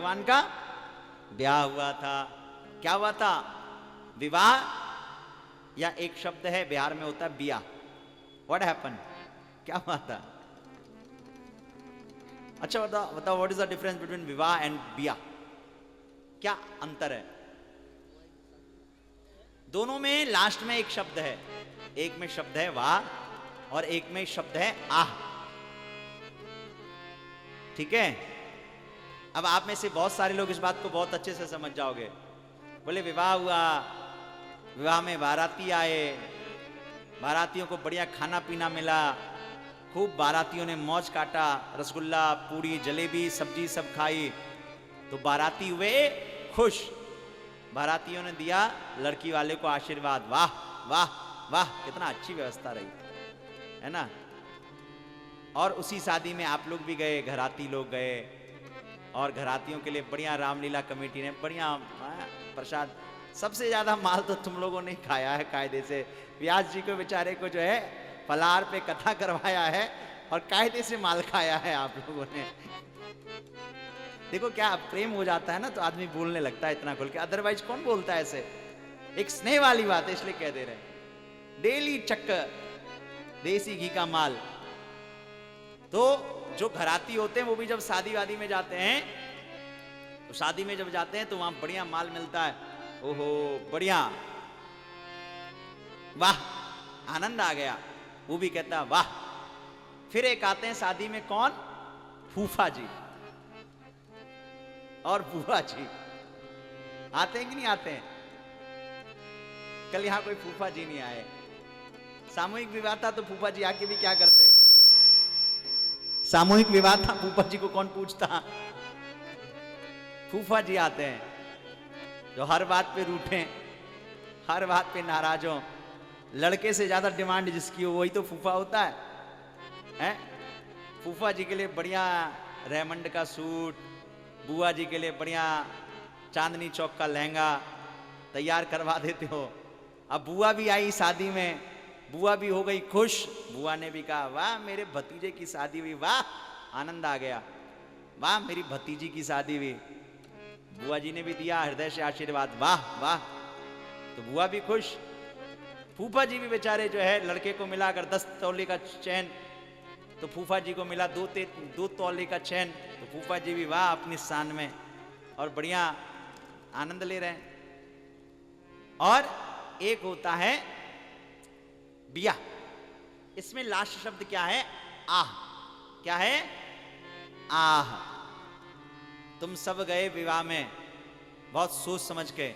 भगवान का ब्याह हुआ था। क्या हुआ था? विवाह, या एक शब्द है बिहार में होता है बिया। What happen? क्या हुआ था? अच्छा बताओ बताओ, what is the difference between विवाह एंड बिया? क्या अंतर है? दोनों में लास्ट में एक शब्द है, एक में शब्द है वाह और एक में शब्द है आह। ठीक है? अब आप में से बहुत सारे लोग इस बात को बहुत अच्छे से समझ जाओगे। बोले विवाह हुआ, विवाह में बाराती आए, बारातियों को बढ़िया खाना पीना मिला, खूब बारातियों ने मौज काटा, रसगुल्ला पूरी जलेबी सब्जी सब खाई, तो बाराती हुए खुश। बारातियों ने दिया लड़की वाले को आशीर्वाद, वाह वाह वाह, कितना अच्छी व्यवस्था रही, है ना? और उसी शादी में आप लोग भी गए, घराती लोग गए, और घरातियों के लिए बढ़िया रामलीला कमेटी ने बढ़िया प्रसाद। सबसे ज्यादा माल तो तुम लोगों ने खाया है कायदे से। व्यास जी को बेचारे को जो है फलाहार पे कथा करवाया है और कायदे से माल खाया है आप लोगों ने। देखो क्या प्रेम हो जाता है ना तो आदमी बोलने लगता है इतना खुल के, अदरवाइज कौन बोलता है ऐसे। एक स्नेह वाली बात है इसलिए कह दे रहे हैं। डेली चक्कर, देसी घी का माल। तो जो घराती होते हैं वो भी जब शादी वादी में जाते हैं, तो शादी में जब जाते हैं तो वहां बढ़िया माल मिलता है। ओहो बढ़िया, वाह, आनंद आ गया। वो भी कहता वाह। फिर एक आते हैं शादी में, कौन? फूफा जी और बुआ जी। आते हैं कि नहीं आते हैं? कल यहां कोई फूफा जी नहीं आए। सामूहिक विवाह था तो फूफा जी आके भी क्या करते? सामूहिक विवाह था, फूफा जी को कौन पूछता? फूफा जी आते हैं जो हर बात पे रूठे, हर बात पे नाराज हो। लड़के से ज्यादा डिमांड जिसकी हो वही तो फूफा होता है, हैं? फूफा जी के लिए बढ़िया रेमंड का सूट, बुआ जी के लिए बढ़िया चांदनी चौक का लहंगा तैयार करवा देते हो। अब बुआ भी आई शादी में, बुआ भी हो गई खुश। बुआ ने भी कहा वाह मेरे भतीजे की शादी हुई, वाह आनंद आ गया, वाह मेरी भतीजी की शादी हुई। बुआ जी ने भी दिया हृदय से आशीर्वाद, वाह वाह। तो बुआ भी खुश। फूफा जी भी बेचारे जो है, लड़के को मिलाकर 10 तौले का चैन, तो फूफा जी को मिला 2 तौले का चैन। तो फूफा जी भी वाह अपनी शान में, और बढ़िया आनंद ले रहे हैं। और एक होता है बिया। इसमें लास्ट शब्द क्या है? आह। क्या है? आह। तुम सब गए विवाह में बहुत सोच समझ के।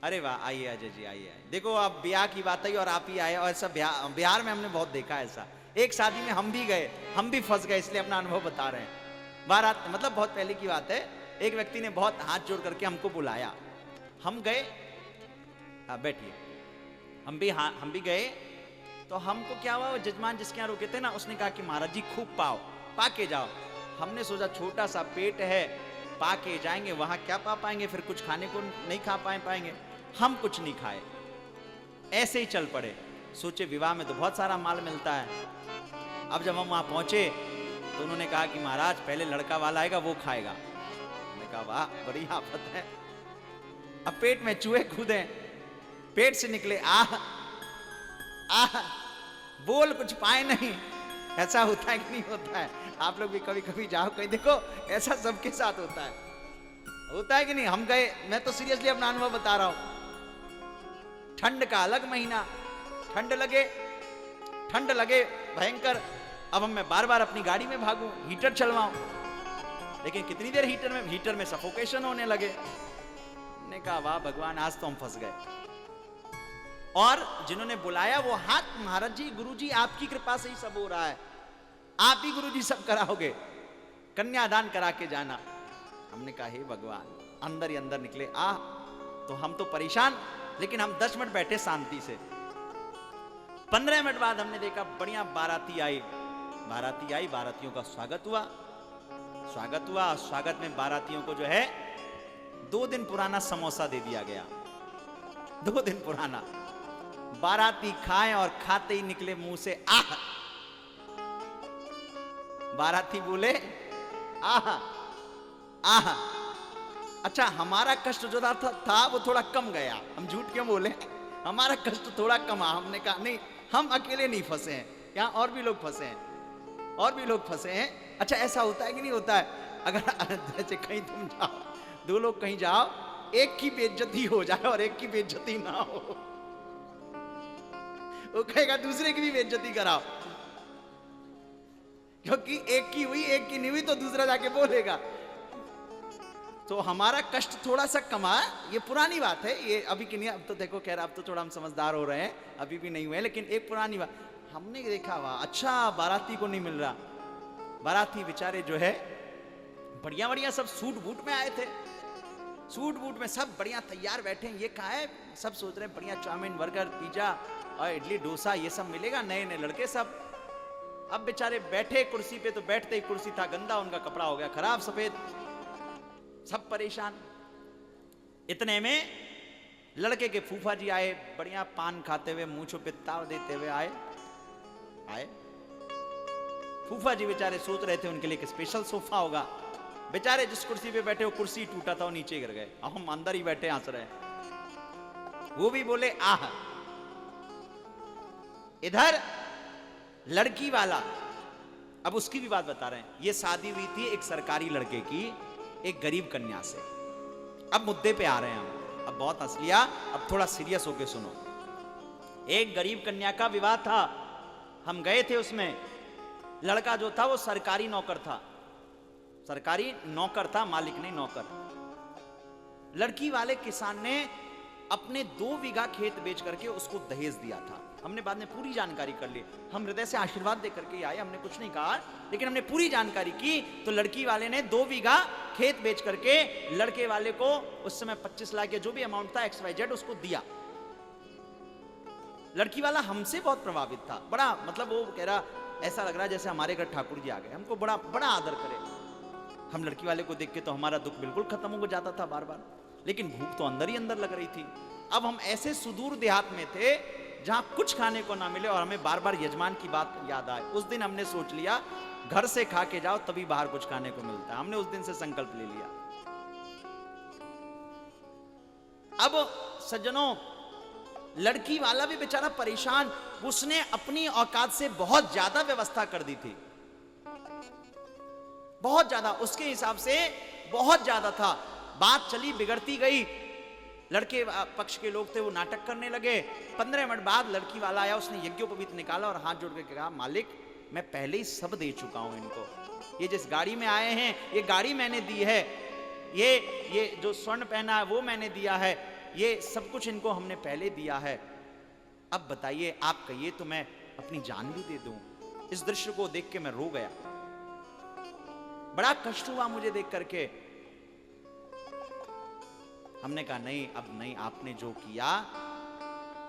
अरे वाह, आइए अजय जी आइए। देखो अब ब्याह की बात आई और आप ही आए, और ऐसा बिहार में हमने बहुत देखा है ऐसा। एक शादी में हम भी गए, हम भी फंस गए, इसलिए अपना अनुभव बता रहे हैं। बारात मतलब बहुत पहले की बात है। एक व्यक्ति ने बहुत हाथ जोड़ करके हमको बुलाया, हम गए। बैठिए। हम भी गए। तो हमको क्या हुआ, जजमान जिसके यहाँ रुके थे ना, उसने कहा कि महाराज जी खूब पाओ, पा के जाओ। हमने सोचा छोटा सा पेट है, पा के जाएंगे, वहां क्या पा पाएंगे, फिर कुछ खाने को नहीं खा पाएंगे। हम कुछ नहीं खाए, ऐसे ही चल पड़े। सोचे विवाह में तो बहुत सारा माल मिलता है। अब जब हम वहां पहुंचे तो उन्होंने कहा कि महाराज पहले लड़का वाला आएगा वो खाएगा। हमने कहा वाह बड़ी आफत है। अब पेट में चूहे कूदे, पेट से निकले आह आह, बोल कुछ पाए नहीं। ऐसा होता है कि नहीं होता है? आप लोग भी कभी कभी जाओ कहीं, देखो ऐसा सबके साथ होता है कि नहीं? हम गए, मैं तो सीरियसली अपना अनुभव बता रहा हूं। ठंड का अलग महीना, ठंड लगे भयंकर। अब मैं बार बार अपनी गाड़ी में भागूं, हीटर चलवाऊं, लेकिन कितनी देर हीटर में सफोकेशन होने लगे। हमने कहा वाह भगवान, आज तो हम फंस गए। और जिन्होंने बुलाया वो हाथ, महाराज जी गुरुजी आपकी कृपा से ही सब हो रहा है, आप ही गुरुजी सब कराओगे, कन्यादान करा के जाना। हमने कहा हे भगवान, अंदर ही अंदर निकले आह। तो हम तो परेशान, लेकिन हम 10 मिनट बैठे शांति से। 15 मिनट बाद हमने देखा बढ़िया बाराती आई, बारातियों का स्वागत हुआ। स्वागत में बारातियों को जो है 2 दिन पुराना समोसा दे दिया गया। 2 दिन पुराना। बाराती खाए और खाते ही निकले मुंह से आह। बाराती बोले आह। आह, अच्छा हमारा कष्ट जो था वो थोड़ा कम गया। हम झूठ क्यों बोले, हमारा कष्ट थोड़ा कमा। हमने कहा नहीं, हम अकेले नहीं फंसे हैं, यहाँ और भी लोग फंसे हैं, और भी लोग फंसे हैं। अच्छा ऐसा होता है कि नहीं होता है, अगर जैसे कहीं तुम जाओ, दो लोग कहीं जाओ, एक की बेइज्जती हो जाए और एक की बेइज्जती ना हो, वो कहेगा दूसरे की भी बेइज्जती कराओ, क्योंकि एक की हुई एक की नहीं हुई तो दूसरा जाके बोलेगा। तो हमारा कष्ट थोड़ा सा कमा, ये पुरानी बात है, ये अभी की नहीं। अब तो देखो खैर, अब तो थोड़ा हम समझदार हो रहे हैं, अभी भी नहीं हुए, लेकिन एक पुरानी बात हमने देखा हुआ। अच्छा बाराती को नहीं मिल रहा, बाराती बेचारे जो है बढ़िया बढ़िया सब सूट बूट में आए थे, सूट बूट में सब बढ़िया तैयार बैठे हैं। ये कहा है, सब सोच रहे हैं बढ़िया चाउमीन बर्गर पिज्जा और इडली डोसा ये सब मिलेगा, नए नए लड़के सब। अब बेचारे बैठे कुर्सी पे, तो बैठते ही कुर्सी था गंदा, उनका कपड़ा हो गया खराब सफेद, सब परेशान। इतने में लड़के के फूफा जी आए, बढ़िया पान खाते हुए, मूंछों पे ताव देते हुए आए। फूफा जी बेचारे सोच रहे थे उनके लिए एक स्पेशल सोफा होगा। बेचारे जिस कुर्सी पे बैठे वो कुर्सी टूटा था, वो नीचे गिर गए। अब हम अंदर ही बैठे हंस रहे, वो भी बोले आह। इधर लड़की वाला, अब उसकी भी बात बता रहे हैं। ये शादी हुई थी एक सरकारी लड़के की एक गरीब कन्या से। अब मुद्दे पे आ रहे हैं हम, अब बहुत हंस लिया, अब थोड़ा सीरियस होके सुनो। एक गरीब कन्या का विवाह था, हम गए थे उसमें। लड़का जो था वो सरकारी नौकर था, सरकारी नौकर था, मालिक नहीं नौकर। लड़की वाले किसान ने अपने 2 बीघा खेत बेच करके उसको दहेज दिया था। हमने बाद में पूरी जानकारी कर ली, हम हृदय से आशीर्वाद दे करके आए, हमने कुछ नहीं कहा, लेकिन हमने पूरी जानकारी की। तो लड़की वाले ने 2 बीघा खेत बेच करके लड़के वाले को उस समय 25 लाख या जो भी अमाउंट था XYZ उसको दिया। लड़की वाला हमसे बहुत प्रभावित था, बड़ा मतलब वो कह रहा ऐसा लग रहा जैसे हमारे घर ठाकुर जी आ गए, हमको बड़ा बड़ा आदर करे। हम लड़की वाले को देख के तो हमारा दुख बिल्कुल खत्म हो जाता था बार बार, लेकिन भूख तो अंदर ही अंदर लग रही थी। अब हम ऐसे सुदूर देहात में थे जहां कुछ खाने को ना मिले और हमें बार बार यजमान की बात याद आए। उस दिन हमने सोच लिया घर से खा के जाओ तभी बाहर कुछ खाने को मिलता है। हमने उस दिन से संकल्प ले लिया। अब सज्जनों, लड़की वाला भी बेचारा परेशान, उसने अपनी औकात से बहुत ज्यादा व्यवस्था कर दी थी, बहुत ज्यादा, उसके हिसाब से बहुत ज्यादा था। बात चली बिगड़ती गई, लड़के पक्ष के लोग थे वो नाटक करने लगे। 15 मिनट बाद लड़की वाला आया, उसने यज्ञोपवीत निकाला और हाथ जोड़ के कहा मालिक मैं पहले ही सब दे चुका हूं इनको, ये जिस गाड़ी में आए हैं ये गाड़ी मैंने दी है, ये जो स्वर्ण पहना है वो मैंने दिया है, ये सब कुछ इनको हमने पहले दिया है। अब बताइए आप कहिए तो मैं अपनी जान भी दे दूं। इस दृश्य को देख के मैं रो गया, बड़ा कष्ट हुआ मुझे देख करके। हमने कहा नहीं अब नहीं, आपने जो किया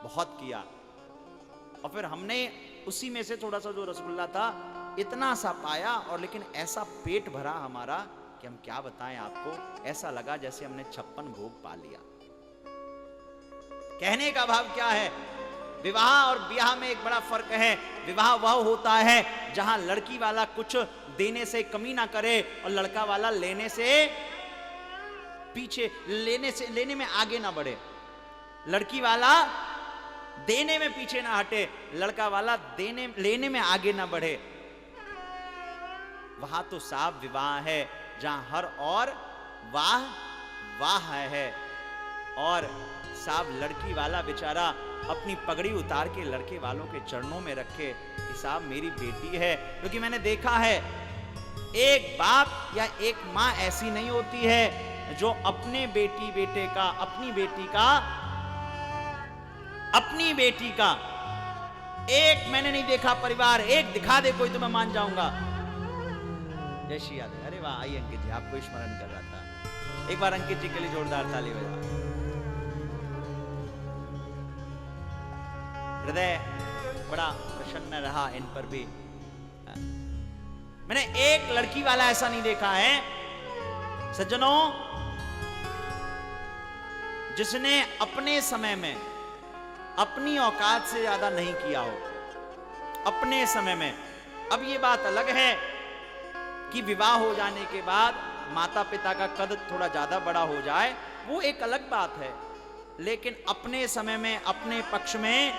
बहुत किया। और फिर हमने उसी में से थोड़ा सा जो रसगुल्ला था इतना सा पाया, और लेकिन ऐसा पेट भरा हमारा कि हम क्या बताएं आपको, ऐसा लगा जैसे हमने 56 भोग पा लिया। कहने का भाव क्या है, विवाह और ब्याह में एक बड़ा फर्क है। विवाह वह होता है जहां लड़की वाला कुछ देने से कमी ना करे और लड़का वाला लेने से पीछे, लेने में आगे ना बढ़े। लड़की वाला देने में पीछे ना हटे, लड़का वाला लेने में आगे ना बढ़े। वहां तो साफ विवाह है जहां हर और वाह वाह है, और साहब लड़की वाला बेचारा अपनी पगड़ी उतार के लड़के वालों के चरणों में रखे कि साहब मेरी बेटी है। क्योंकि मैंने देखा है एक बाप या एक माँ ऐसी नहीं होती है जो अपने बेटी बेटे का, अपनी बेटी का एक मैंने नहीं देखा परिवार, एक दिखा दे कोई तो मैं मान जाऊंगा। जय श्री राधे। अरे वाह, आई अंकित जी, आपको स्मरण कर रहा था। एक बार अंकित जी के लिए जोरदार ताली बजाओ। हृदय बड़ा प्रसन्न रहा इन पर भी। मैंने एक लड़की वाला ऐसा नहीं देखा है सज्जनों जिसने अपने समय में अपनी औकात से ज्यादा नहीं किया हो, अपने समय में। अब ये बात अलग है कि विवाह हो जाने के बाद माता पिता का कद थोड़ा ज्यादा बड़ा हो जाए, वो एक अलग बात है। लेकिन अपने समय में, अपने पक्ष में,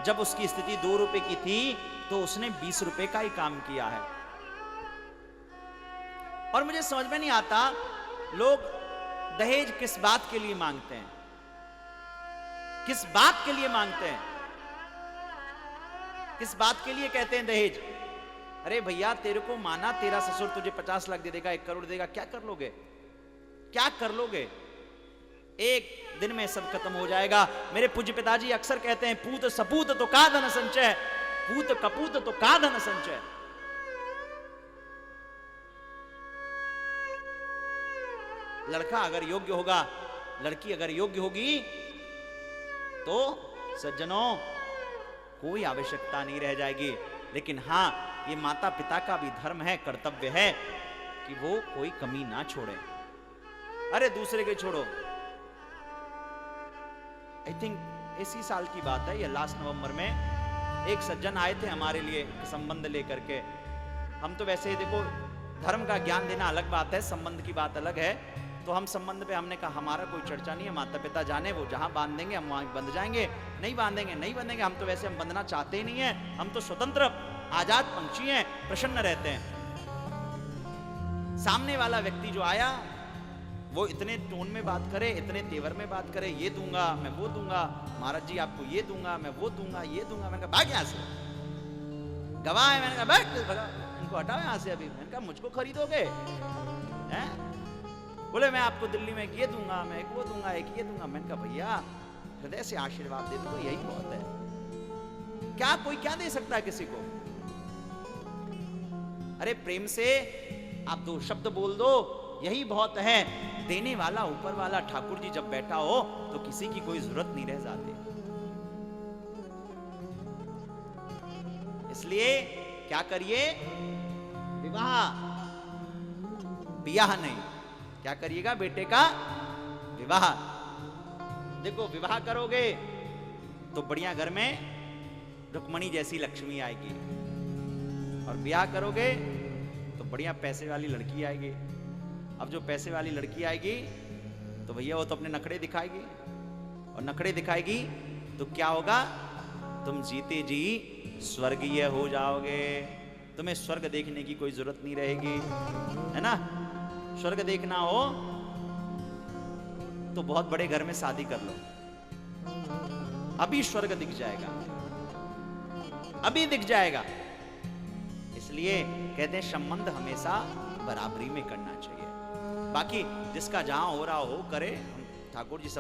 जब उसकी स्थिति 2 रुपए की थी तो उसने 20 रुपए का ही काम किया है। और मुझे समझ में नहीं आता लोग दहेज किस बात के लिए मांगते हैं, किस बात के लिए मांगते हैं, किस बात के लिए कहते हैं दहेज। अरे भैया, तेरे को माना तेरा ससुर तुझे 50 लाख दे देगा, 1 करोड़ देगा, क्या कर लोगे, क्या कर लोगे? एक दिन में सब खत्म हो जाएगा। मेरे पूज्य पिताजी अक्सर कहते हैं, पूत सपूत तो का धन संचय, पूत कपूत तो का धन संचय। लड़का अगर योग्य होगा, लड़की अगर योग्य होगी, तो सज्जनों कोई आवश्यकता नहीं रह जाएगी। लेकिन हां, ये माता पिता का भी धर्म है, कर्तव्य है कि वो कोई कमी ना छोड़े। अरे दूसरे के छोड़ो, आई थिंक इसी साल की बात है, या लास्ट नवंबर में एक सज्जन आए थे हमारे लिए संबंध लेकर के। हम तो वैसे ही देखो, धर्म का ज्ञान देना अलग बात है, संबंध की बात अलग है। तो हम संबंध पे हमने कहा हमारा कोई चर्चा नहीं है, माता पिता जाने, वो जहां बांध देंगे हम वहां बंध जाएंगे, नहीं बांधेंगे नहीं बंधेंगे, हम तो वैसे हम बंधना चाहते ही नहीं है, हम तो स्वतंत्र आजाद पंछी हैं, प्रसन्न रहते हैं। सामने वाला व्यक्ति जो आया वो इतने टोन में बात करे, इतने तेवर में बात करे, ये दूंगा मैं वो दूंगा, महाराज जी आपको ये दूंगा मैं वो दूंगा, ये दूंगा। मैंने कहा भाग यहाँ से, गवाह है। मैंने कहा बैठ, इनको हटाओ यहाँ से अभी। मैंने कहा मुझको खरीदोगे हैं? बोले मैं आपको दिल्ली में एक ये दूंगा, मैं एक वो दूंगा, एक ये दूंगा। मैंने कहा भैया हृदय से आशीर्वाद दे दो तो यही बहुत है। क्या कोई क्या दे सकता है किसी को? अरे प्रेम से आप 2 शब्द बोल दो, यही बहुत है। देने वाला ऊपर वाला ठाकुर जी जब बैठा हो तो किसी की कोई जरूरत नहीं रह जाती। इसलिए क्या करिए, विवाह, ब्याह नहीं, क्या करिएगा बेटे का विवाह। देखो विवाह करोगे तो बढ़िया घर में रुक्मणी जैसी लक्ष्मी आएगी, और ब्याह करोगे तो बढ़िया पैसे वाली लड़की आएगी। अब जो पैसे वाली लड़की आएगी तो भैया वो तो अपने नखड़े दिखाएगी, और नखड़े दिखाएगी तो क्या होगा, तुम जीते जी स्वर्गीय हो जाओगे। तुम्हें स्वर्ग देखने की कोई जरूरत नहीं रहेगी, है ना। स्वर्ग देखना हो तो बहुत बड़े घर में शादी कर लो, अभी स्वर्ग दिख जाएगा, अभी दिख जाएगा। इसलिए कहते हैं संबंध हमेशा बराबरी में करना चाहिए। बाकी जिसका जहां हो रहा हो करे, ठाकुर जी सब